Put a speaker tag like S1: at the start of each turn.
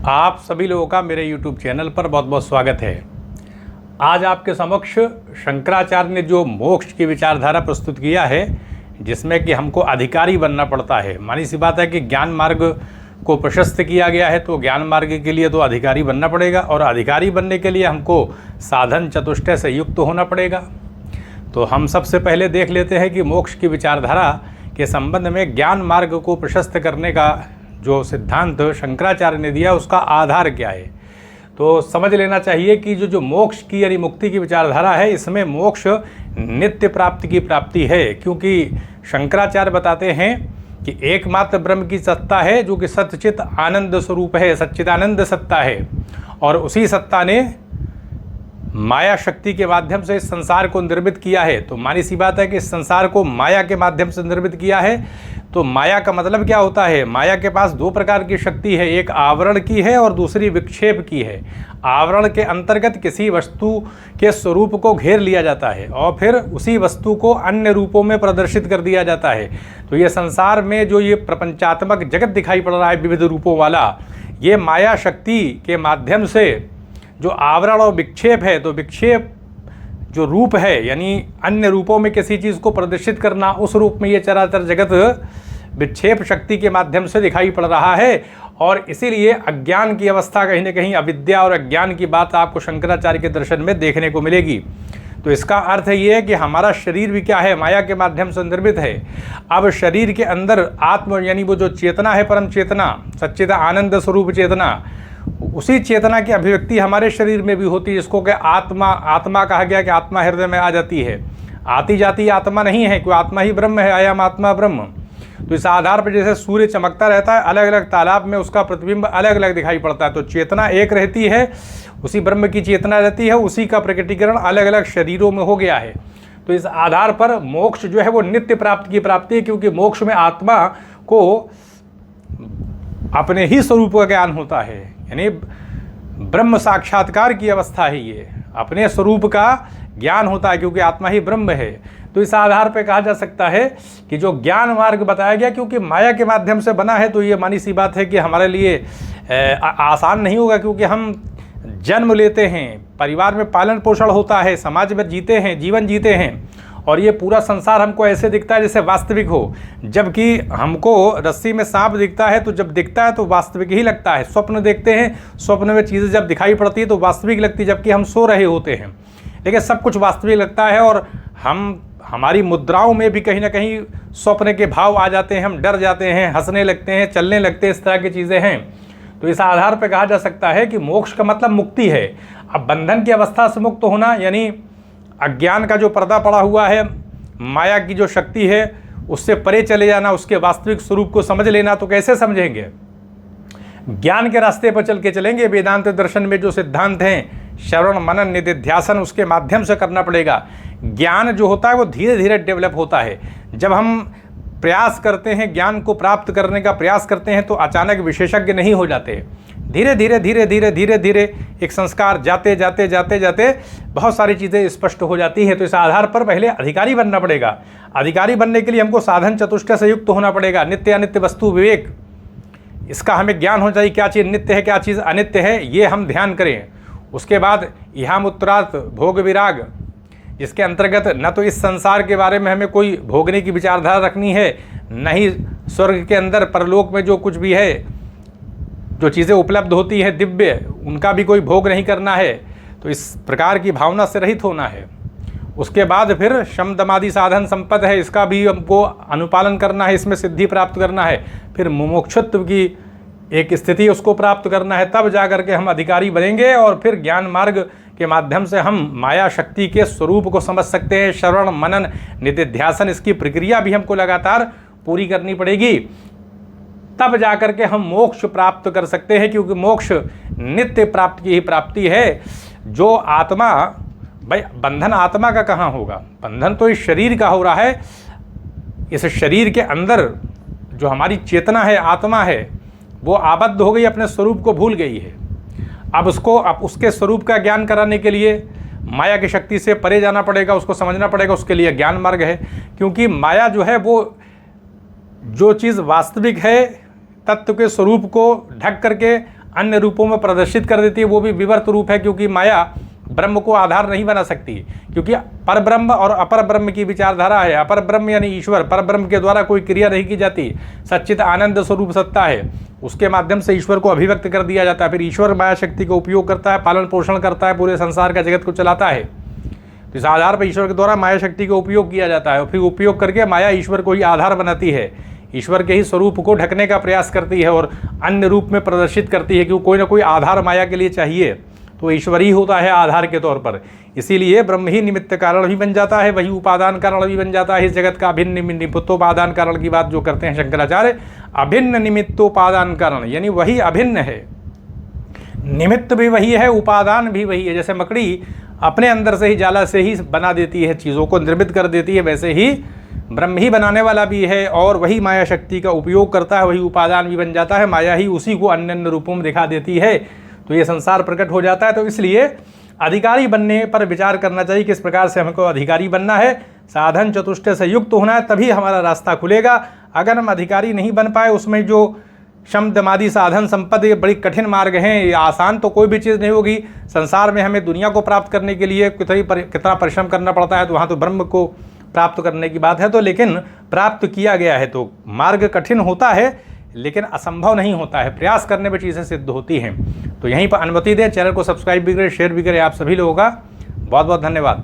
S1: आप सभी लोगों का मेरे YouTube चैनल पर बहुत बहुत स्वागत है। आज आपके समक्ष शंकराचार्य ने जो मोक्ष की विचारधारा प्रस्तुत किया है, जिसमें कि हमको अधिकारी बनना पड़ता है। मानी सी बात है कि ज्ञान मार्ग को प्रशस्त किया गया है, तो ज्ञान मार्ग के लिए तो अधिकारी बनना पड़ेगा, और अधिकारी बनने के लिए हमको साधन चतुष्टय से युक्त होना पड़ेगा। तो हम सबसे पहले देख लेते हैं कि मोक्ष की विचारधारा के संबंध में ज्ञान मार्ग को प्रशस्त करने का जो सिद्धांत शंकराचार्य ने दिया, उसका आधार क्या है। तो समझ लेना चाहिए कि जो मोक्ष की यानी मुक्ति की विचारधारा है, इसमें मोक्ष नित्य प्राप्ति की प्राप्ति है। क्योंकि शंकराचार्य बताते हैं कि एकमात्र ब्रह्म की सत्ता है जो कि सच्चित आनंद स्वरूप है, सच्चिदानंद सत्ता है, और उसी सत्ता ने माया शक्ति के माध्यम से इस संसार को निर्मित किया है। तो मानी सी बात है कि इस संसार को माया के माध्यम से निर्मित किया है। तो माया का मतलब क्या होता है? माया के पास दो प्रकार की शक्ति है, एक आवरण की है और दूसरी विक्षेप की है। आवरण के अंतर्गत किसी वस्तु के स्वरूप को घेर लिया जाता है और फिर उसी वस्तु को अन्य रूपों में प्रदर्शित कर दिया जाता है। तो ये संसार में जो ये प्रपंचात्मक जगत दिखाई पड़ रहा है विविध रूपों वाला, ये माया शक्ति के माध्यम से जो आवरण और विक्षेप है, तो विक्षेप जो रूप है यानी अन्य रूपों में किसी चीज़ को प्रदर्शित करना, उस रूप में ये चराचर जगत विक्षेप शक्ति के माध्यम से दिखाई पड़ रहा है। और इसीलिए अज्ञान की अवस्था कहीं न कहीं अविद्या और अज्ञान की बात आपको शंकराचार्य के दर्शन में देखने को मिलेगी। तो इसका अर्थ ये है कि हमारा शरीर भी क्या है? माया के माध्यम से निर्मित है। अब शरीर के अंदर आत्म यानी वो जो चेतना है, परम चेतना, सच्चिद आनंद स्वरूप चेतना, उसी चेतना की अभिव्यक्ति हमारे शरीर में भी होती है, जिसको कि आत्मा कहा गया कि आत्मा हृदय में आ जाती है। आती जाती आत्मा नहीं है, कोई आत्मा ही ब्रह्म है, आयाम आत्मा ब्रह्म। तो इस आधार पर जैसे सूर्य चमकता रहता है, अलग अलग तालाब में उसका प्रतिबिंब अलग अलग दिखाई पड़ता है। तो चेतना एक रहती है, उसी ब्रह्म की चेतना रहती है, उसी का प्रकटीकरण अलग अलग शरीरों में हो गया है। तो इस आधार पर मोक्ष जो है वो नित्य प्राप्ति की प्राप्ति है, क्योंकि मोक्ष में आत्मा को अपने ही स्वरूप का ज्ञान होता है, यानी ब्रह्म साक्षात्कार की अवस्था है। ये अपने स्वरूप का ज्ञान होता है, क्योंकि आत्मा ही ब्रह्म है। तो इस आधार पर कहा जा सकता है कि जो ज्ञान मार्ग बताया गया, क्योंकि माया के माध्यम से बना है, तो ये मानी सी बात है कि हमारे लिए आसान नहीं होगा, क्योंकि हम जन्म लेते हैं, परिवार में पालन पोषण होता है, समाज में जीते हैं, जीवन जीते हैं, और ये पूरा संसार हमको ऐसे दिखता है जैसे वास्तविक हो। जबकि हमको रस्सी में सांप दिखता है, तो जब दिखता है तो वास्तविक ही लगता है। स्वप्न देखते हैं, स्वप्न में चीज़ें जब दिखाई पड़ती है तो वास्तविक लगती है, जबकि हम सो रहे होते हैं, लेकिन सब कुछ वास्तविक लगता है। और हमारी मुद्राओं में भी कहीं ना कहीं स्वप्न के भाव आ जाते हैं, हम डर जाते हैं, हंसने लगते हैं, चलने लगते हैं, इस तरह की चीज़ें हैं। तो इस आधार पर कहा जा सकता है कि मोक्ष का मतलब मुक्ति है। अब बंधन की अवस्था से मुक्त होना, यानी अज्ञान का जो पर्दा पड़ा हुआ है, माया की जो शक्ति है, उससे परे चले जाना, उसके वास्तविक स्वरूप को समझ लेना। तो कैसे समझेंगे? ज्ञान के रास्ते पर चल के चलेंगे। वेदांत दर्शन में जो सिद्धांत हैं, श्रवण मनन निधिध्यासन, उसके माध्यम से करना पड़ेगा। ज्ञान जो होता है वो धीरे धीरे डेवलप होता है। जब हम प्रयास करते हैं, ज्ञान को प्राप्त करने का प्रयास करते हैं, तो अचानक विशेषज्ञ नहीं हो जाते। धीरे धीरे धीरे धीरे धीरे धीरे एक संस्कार जाते जाते जाते जाते बहुत सारी चीज़ें स्पष्ट हो जाती हैं। तो इस आधार पर पहले अधिकारी बनना पड़ेगा। अधिकारी बनने के लिए हमको साधन चतुष्टय से युक्त होना पड़ेगा। नित्य अनित्य वस्तु विवेक, इसका हमें ज्ञान होना चाहिए। क्या चीज़ नित्य है, क्या चीज़ अनित्य है, ये हम ध्यान करें। उसके बाद इहाम उत्तरार्थ भोग विराग, जिसके अंतर्गत न तो इस संसार के बारे में हमें कोई भोगने की विचारधारा रखनी है, न ही स्वर्ग के अंदर परलोक में जो कुछ भी है, जो चीज़ें उपलब्ध होती हैं दिव्य, उनका भी कोई भोग नहीं करना है। तो इस प्रकार की भावना से रहित होना है। उसके बाद फिर शम दमादि साधन संपत्ति है, इसका भी हमको अनुपालन करना है, इसमें सिद्धि प्राप्त करना है। फिर मुमुक्षुत्व की एक स्थिति उसको प्राप्त करना है, तब जा कर के हम अधिकारी बनेंगे। और फिर ज्ञान मार्ग के माध्यम से हम माया शक्ति के स्वरूप को समझ सकते हैं। श्रवण मनन निधिध्यासन, इसकी प्रक्रिया भी हमको लगातार पूरी करनी पड़ेगी, तब जाकर के हम मोक्ष प्राप्त कर सकते हैं। क्योंकि मोक्ष नित्य प्राप्ति की ही प्राप्ति है। जो आत्मा, भाई बंधन आत्मा का कहाँ होगा? बंधन तो इस शरीर का हो रहा है। इस शरीर के अंदर जो हमारी चेतना है, आत्मा है, वो आबद्ध हो गई, अपने स्वरूप को भूल गई है। अब उसके स्वरूप का ज्ञान कराने के लिए माया की शक्ति से परे जाना पड़ेगा, उसको समझना पड़ेगा। उसके लिए ज्ञान मार्ग है। क्योंकि माया जो है वो जो चीज़ वास्तविक है, तत्व के स्वरूप को ढक करके अन्य रूपों में प्रदर्शित कर देती है, वो भी विवर्त रूप है, क्योंकि माया ब्रह्म को आधार नहीं बना सकती, क्योंकि पर ब्रह्म और अपर ब्रह्म की विचारधारा है। अपर ब्रह्म यानी ईश्वर, पर ब्रह्म के द्वारा कोई क्रिया नहीं की जाती, सच्चित आनंद स्वरूप सत्ता है, उसके माध्यम से ईश्वर को अभिव्यक्त कर दिया जाता है। फिर ईश्वर माया शक्ति का उपयोग करता है, पालन पोषण करता है, पूरे संसार का जगत को चलाता है। तो इस आधार पर ईश्वर के द्वारा माया शक्ति का उपयोग किया जाता है, और फिर उपयोग करके माया ईश्वर को ही आधार बनाती है, ईश्वर के ही स्वरूप को ढकने का प्रयास करती है और अन्य रूप में प्रदर्शित करती है, क्योंकि कोई ना कोई आधार माया के लिए चाहिए, तो ईश्वर ही होता है आधार के तौर पर। इसीलिए ब्रह्म ही निमित्त कारण भी बन जाता है, वही उपादान कारण भी बन जाता है। इस जगत का अभिन्न निमित्तोपादान कारण की बात जो करते हैं शंकराचार्य, अभिन्न निमित्तोपादान कारण, यानी वही अभिन्न है, निमित्त भी वही है, उपादान भी वही है। जैसे मकड़ी अपने अंदर से ही जाला से ही बना देती है, चीज़ों को निर्मित कर देती है, वैसे ही ब्रह्म ही बनाने वाला भी है, और वही माया शक्ति का उपयोग करता है, वही उपादान भी बन जाता है, माया ही उसी को अन्य अन्य रूपों में दिखा देती है, तो ये संसार प्रकट हो जाता है। तो इसलिए अधिकारी बनने पर विचार करना चाहिए, किस प्रकार से हमको अधिकारी बनना है, साधन चतुष्टय से युक्त होना है, तभी हमारा रास्ता खुलेगा। अगर हम अधिकारी नहीं बन पाए, उसमें जो शम दमादि साधन संपत्ति, बड़ी कठिन मार्ग हैं, ये आसान तो कोई भी चीज़ नहीं होगी। संसार में हमें दुनिया को प्राप्त करने के लिए कितना परिश्रम करना पड़ता है, तो वहाँ तो ब्रह्म को प्राप्त करने की बात है, तो लेकिन प्राप्त किया गया है, तो मार्ग कठिन होता है लेकिन असंभव नहीं होता है, प्रयास करने पर चीज़ें सिद्ध होती हैं। तो यहीं पर अनुमति दें, चैनल को सब्सक्राइब भी करें, शेयर भी करें। आप सभी लोगों का बहुत बहुत धन्यवाद।